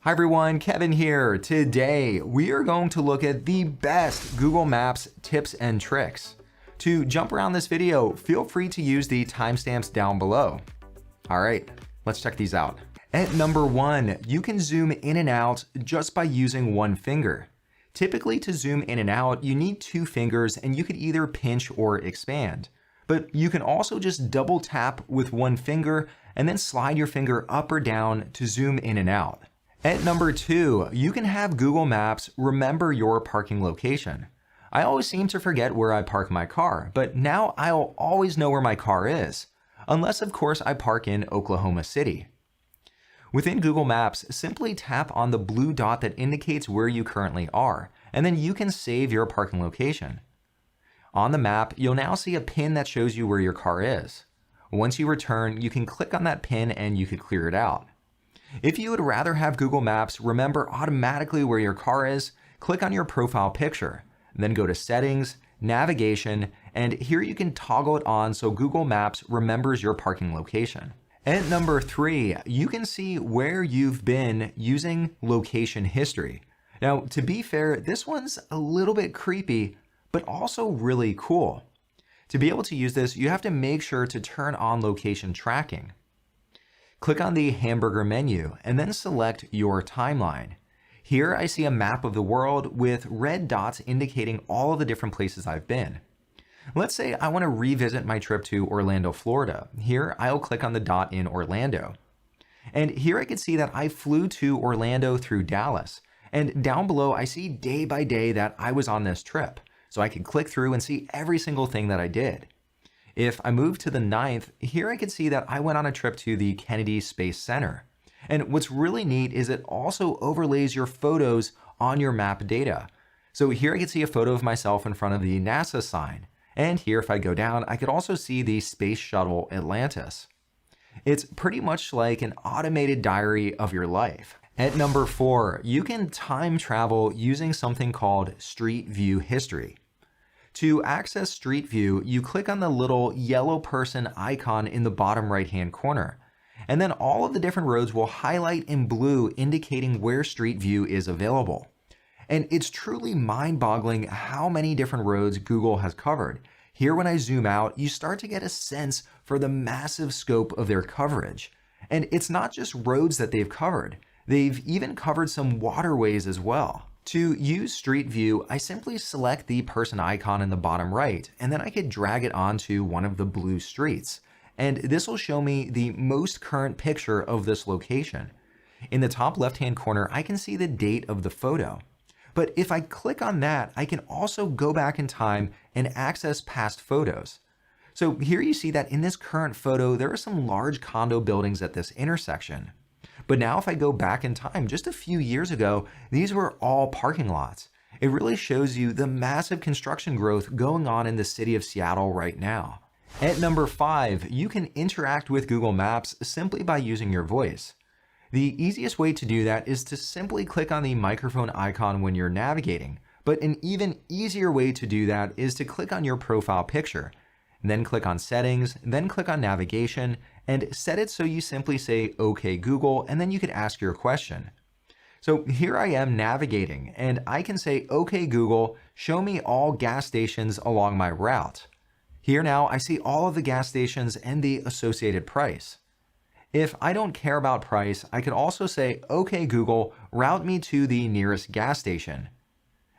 Hi everyone, Kevin here. Today we are going to look at the best Google Maps tips and tricks. To jump around this video, feel free to use the timestamps down below. All right, let's check these out. At number 1, you can zoom in and out just by using one finger. Typically to zoom in and out, you need 2 fingers and you could either pinch or expand. But you can also just double tap with one finger and then slide your finger up or down to zoom in and out. At number 2, you can have Google Maps remember your parking location. I always seem to forget where I park my car, but now I'll always know where my car is, unless of course I park in Oklahoma City. Within Google Maps, simply tap on the blue dot that indicates where you currently are, and then you can save your parking location. On the map, you'll now see a pin that shows you where your car is. Once you return, you can click on that pin and you can clear it out. If you would rather have Google Maps remember automatically where your car is, click on your profile picture, then go to Settings, Navigation, and here you can toggle it on so Google Maps remembers your parking location. At number 3, you can see where you've been using location history. Now, to be fair, this one's a little bit creepy, but also really cool. To be able to use this, you have to make sure to turn on location tracking. Click on the hamburger menu and then select your timeline. Here I see a map of the world with red dots indicating all of the different places I've been. Let's say I want to revisit my trip to Orlando, Florida. Here I'll click on the dot in Orlando. And here I can see that I flew to Orlando through Dallas. And down below I see day by day that I was on this trip. So I can click through and see every single thing that I did. If I move to the 9th, here I can see that I went on a trip to the Kennedy Space Center. And what's really neat is it also overlays your photos on your map data. So here I can see a photo of myself in front of the NASA sign. And here if I go down, I could also see the Space Shuttle Atlantis. It's pretty much like an automated diary of your life. At number 4, you can time travel using something called Street View History. To access Street View, you click on the little yellow person icon in the bottom right-hand corner. And then all of the different roads will highlight in blue indicating where Street View is available. And it's truly mind-boggling how many different roads Google has covered. Here when I zoom out, you start to get a sense for the massive scope of their coverage. And it's not just roads that they've covered. They've even covered some waterways as well. To use Street View, I simply select the person icon in the bottom right, and then I could drag it onto one of the blue streets. And this will show me the most current picture of this location. In the top left-hand corner, I can see the date of the photo. But if I click on that, I can also go back in time and access past photos. So here you see that in this current photo, there are some large condo buildings at this intersection. But now if I go back in time, just a few years ago, these were all parking lots. It really shows you the massive construction growth going on in the city of Seattle right now. At number 5, you can interact with Google Maps simply by using your voice. The easiest way to do that is to simply click on the microphone icon when you're navigating. But an even easier way to do that is to click on your profile picture. Then click on Settings, then click on Navigation, and set it so you simply say, OK Google, and then you could ask your question. So here I am navigating, and I can say, OK Google, show me all gas stations along my route. Here now I see all of the gas stations and the associated price. If I don't care about price, I could also say, OK Google, route me to the nearest gas station.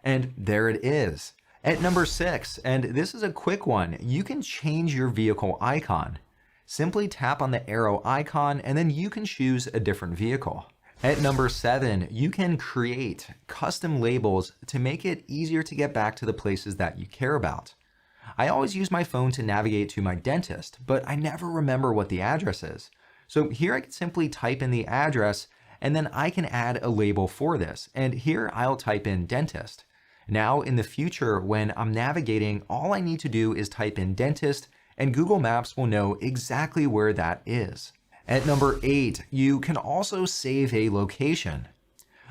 And there it is. At number 6, and this is a quick one, you can change your vehicle icon. Simply tap on the arrow icon and then you can choose a different vehicle. At number 7, you can create custom labels to make it easier to get back to the places that you care about. I always use my phone to navigate to my dentist, but I never remember what the address is. So here I can simply type in the address and then I can add a label for this. And here I'll type in dentist. Now in the future, when I'm navigating, all I need to do is type in dentist and Google Maps will know exactly where that is. At number 8, you can also save a location.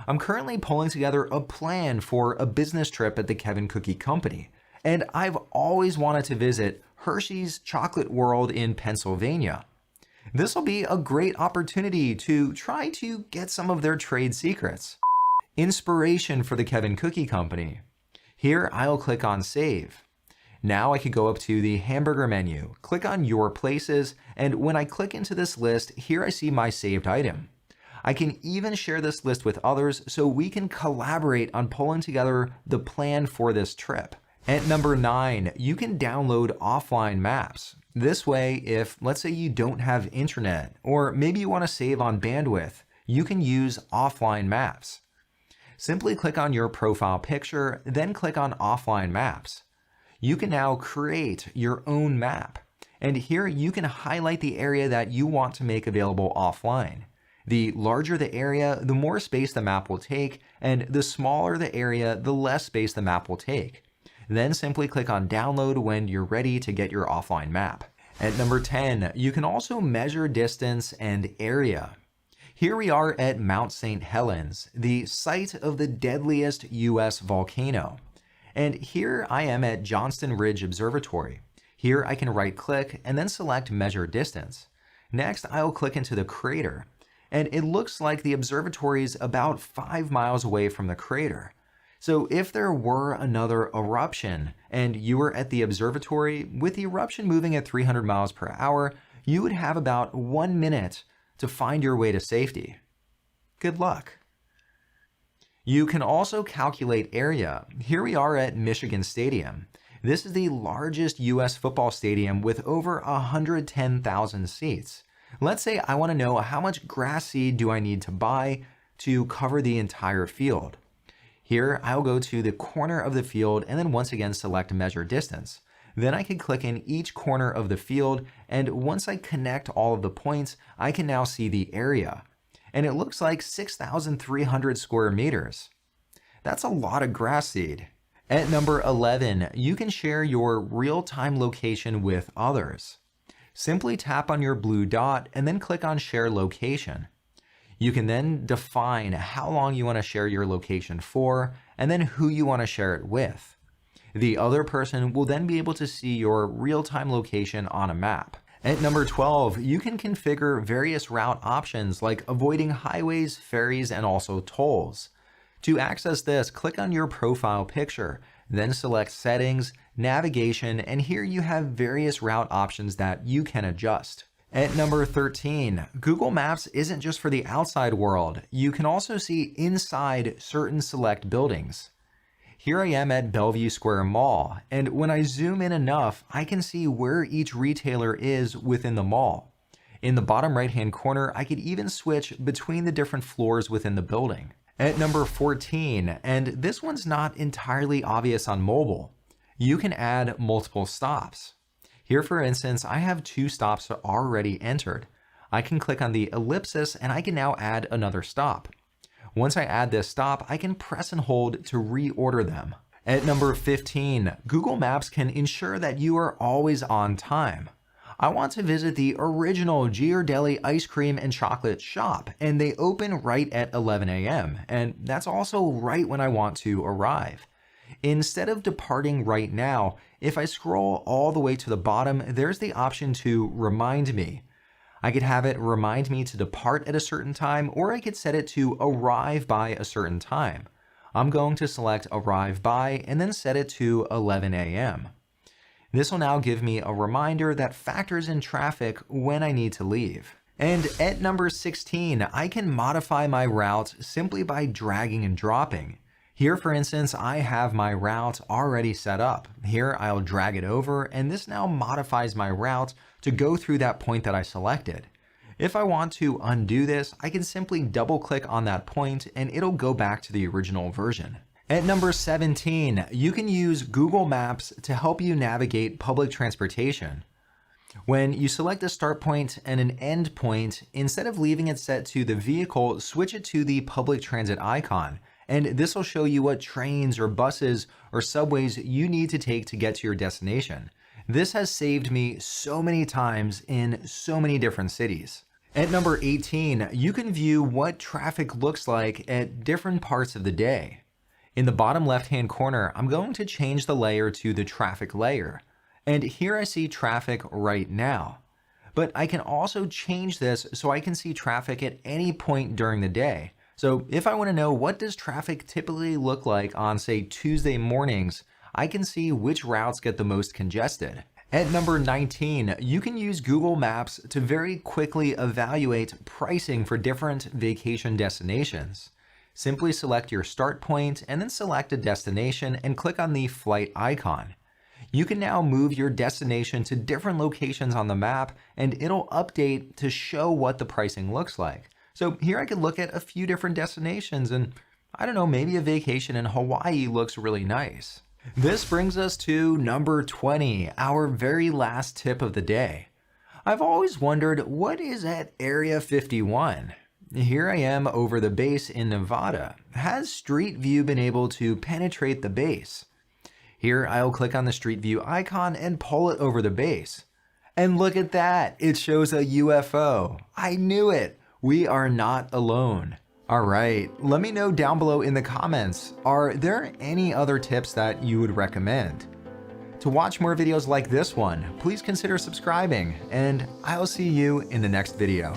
I'm currently pulling together a plan for a business trip at the Kevin Cookie Company, and I've always wanted to visit Hershey's Chocolate World in Pennsylvania. This will be a great opportunity to try to get some of their trade secrets. Inspiration for the Kevin Cookie Company. Here I'll click on Save. Now I could go up to the hamburger menu, click on Your Places, and when I click into this list, here I see my saved item. I can even share this list with others so we can collaborate on pulling together the plan for this trip. At number 9, you can download offline maps. This way, if let's say you don't have internet, or maybe you want to save on bandwidth, you can use offline maps. Simply click on your profile picture, then click on Offline Maps. You can now create your own map. And here you can highlight the area that you want to make available offline. The larger the area, the more space the map will take, and the smaller the area, the less space the map will take. Then simply click on Download when you're ready to get your offline map. At number 10, you can also measure distance and area. Here we are at Mount St. Helens, the site of the deadliest US volcano. And here I am at Johnston Ridge Observatory. Here I can right click and then select Measure Distance. Next, I'll click into the crater. And it looks like the observatory is about 5 miles away from the crater. So if there were another eruption and you were at the observatory, with the eruption moving at 300 miles per hour, you would have about 1 minute to find your way to safety. Good luck. You can also calculate area. Here we are at Michigan Stadium. This is the largest US football stadium with over 110,000 seats. Let's say I want to know how much grass seed do I need to buy to cover the entire field. Here I'll go to the corner of the field and then once again select Measure Distance. Then I can click in each corner of the field, and once I connect all of the points, I can now see the area. And it looks like 6,300 square meters. That's a lot of grass seed. At number 11, you can share your real-time location with others. Simply tap on your blue dot and then click on Share Location. You can then define how long you want to share your location for, and then who you want to share it with. The other person will then be able to see your real-time location on a map. At number 12, you can configure various route options like avoiding highways, ferries, and also tolls. To access this, click on your profile picture, then select Settings, Navigation, and here you have various route options that you can adjust. At number 13, Google Maps isn't just for the outside world. You can also see inside certain select buildings. Here I am at Bellevue Square Mall, and when I zoom in enough, I can see where each retailer is within the mall. In the bottom right-hand corner, I could even switch between the different floors within the building. At number 14, and this one's not entirely obvious on mobile, you can add multiple stops. Here, for instance, I have 2 stops already entered. I can click on the ellipsis and I can now add another stop. Once I add this stop, I can press and hold to reorder them. At number 15, Google Maps can ensure that you are always on time. I want to visit the original Ghirardelli ice cream and chocolate shop, and they open right at 11 a.m., and that's also right when I want to arrive. Instead of departing right now, if I scroll all the way to the bottom, there's the option to remind me. I could have it remind me to depart at a certain time, or I could set it to arrive by a certain time. I'm going to select arrive by and then set it to 11 a.m. This will now give me a reminder that factors in traffic when I need to leave. And at number 16, I can modify my route simply by dragging and dropping. Here, for instance, I have my route already set up. Here, I'll drag it over, and this now modifies my route to go through that point that I selected. If I want to undo this, I can simply double click on that point and it'll go back to the original version. At number 17, you can use Google Maps to help you navigate public transportation. When you select a start point and an end point, instead of leaving it set to the vehicle, switch it to the public transit icon. And this will show you what trains or buses or subways you need to take to get to your destination. This has saved me so many times in so many different cities. At number 18, you can view what traffic looks like at different parts of the day. In the bottom left-hand corner, I'm going to change the layer to the traffic layer. And here I see traffic right now. But I can also change this so I can see traffic at any point during the day. So if I want to know what does traffic typically look like on, say, Tuesday mornings, I can see which routes get the most congested. At number 19, you can use Google Maps to very quickly evaluate pricing for different vacation destinations. Simply select your start point and then select a destination and click on the flight icon. You can now move your destination to different locations on the map and it'll update to show what the pricing looks like. So here I could look at a few different destinations and I don't know, maybe a vacation in Hawaii looks really nice. This brings us to number 20, our very last tip of the day. I've always wondered what is at Area 51? Here I am over the base in Nevada. Has Street View been able to penetrate the base? Here I'll click on the Street View icon and pull it over the base. And look at that, it shows a UFO. I knew it. We are not alone. All right, let me know down below in the comments, are there any other tips that you would recommend? To watch more videos like this one, please consider subscribing, and I'll see you in the next video.